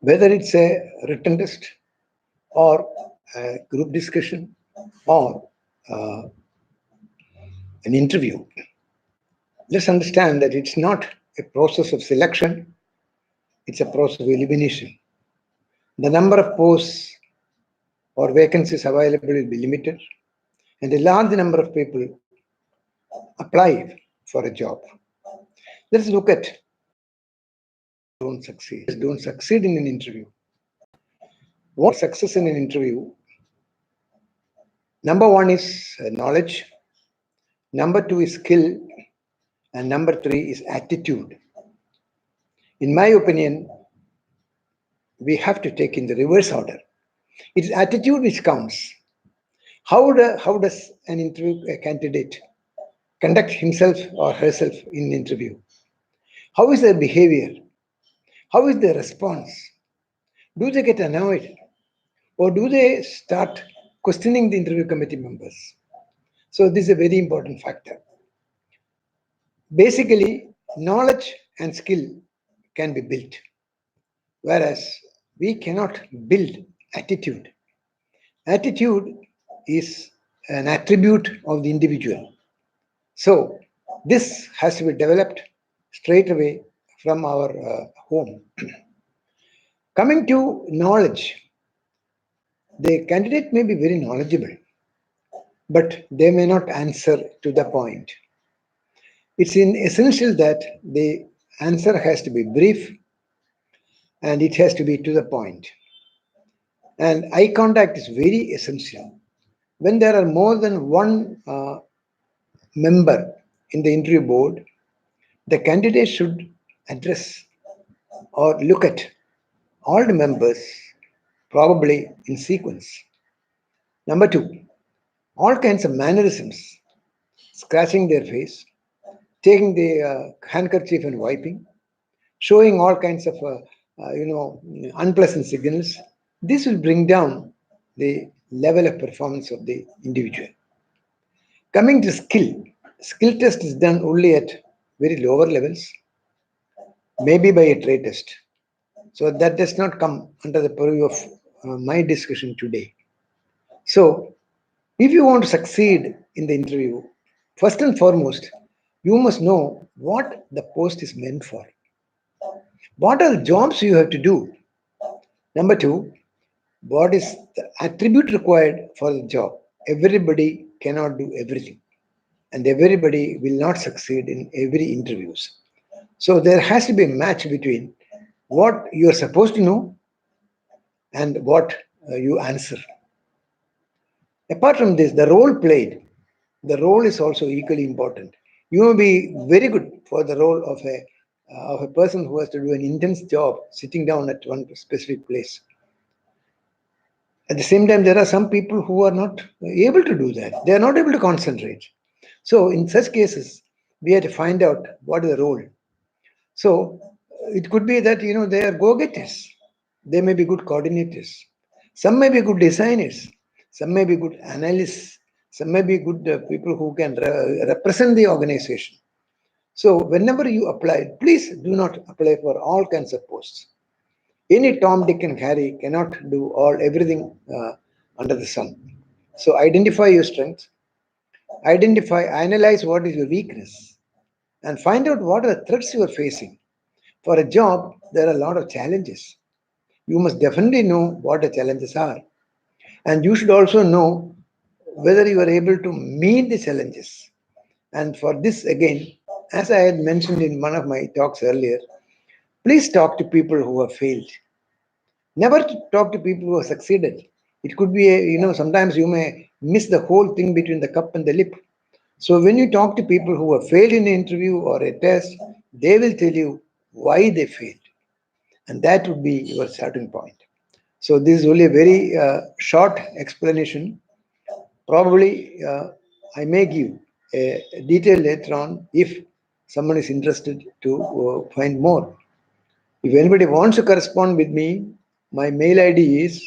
whether it's a written test or a group discussion or uh, an interview. Let's understand that it's not a process of selection, it's a process of elimination. The number of posts or vacancies available will be limited, and a large number of people apply for a job. Let's look at don't succeed in an interview. What success in an interview? Number one is knowledge, number two is skill, and number three is attitude. In my opinion, we have to take in the reverse order. It's attitude which counts. How does an interview candidate conduct himself or herself in an interview? How is their behavior? How is their response? Do they get annoyed? Or do they start questioning the interview committee members? So this is a very important factor. Basically, knowledge and skill can be built, whereas we cannot build attitude. Attitude is an attribute of the individual. So this has to be developed straight away from our home. Coming to knowledge, the candidate may be very knowledgeable, but they may not answer to the point. It's essential that the answer has to be brief and it has to be to the point. And eye contact is very essential. When there are more than one member in the interview board, the candidate should address or look at all the members, probably in sequence. Number two, all kinds of mannerisms, scratching their face, taking the handkerchief and wiping, showing all kinds of unpleasant signals. This will bring down the level of performance of the individual. Coming to skill test is done only at very lower levels, maybe by a trade test. So that does not come under the purview of my discussion today. So if you want to succeed in the interview, first and foremost, you must know what the post is meant for. What are the jobs you have to do? Number two, what is the attribute required for the job? Everybody cannot do everything, and everybody will not succeed in every interviews. So there has to be a match between what you are supposed to know and what you answer. Apart from this, the role played, the role is also equally important. You may be very good for the role of a person who has to do an intense job sitting down at one specific place. At the same time, there are some people who are not able to do that. They are not able to concentrate. So in such cases, we have to find out what is the role. So it could be that they are go-getters. They may be good coordinators. Some may be good designers. Some may be good analysts. Some may be good people who can represent the organization. So whenever you apply, please do not apply for all kinds of posts. Any Tom, Dick, and Harry cannot do everything under the sun. So identify your strengths, analyze what is your weakness, and find out what are the threats you are facing. For a job, there are a lot of challenges. You must definitely know what the challenges are. And you should also know whether you are able to meet the challenges. And for this, again, as I had mentioned in one of my talks earlier, please talk to people who have failed. Never talk to people who have succeeded. It could be, sometimes you may miss the whole thing between the cup and the lip. So when you talk to people who have failed in an interview or a test, they will tell you why they failed. And that would be your starting point. So this is only a very short explanation. Probably I may give a detail later on if someone is interested to find more. If anybody wants to correspond with me, my mail ID is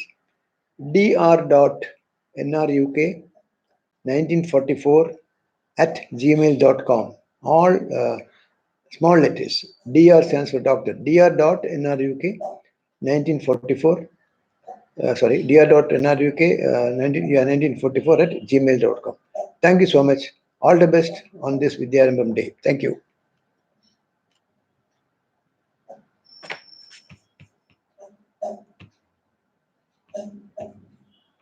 dr.nruk1944@gmail.com. All small letters. Dr stands for doctor. dr.nruk 1944. Sorry, dear.nruk 1944 at gmail.com. Thank you so much. All the best on this Vidyarambham day. Thank you.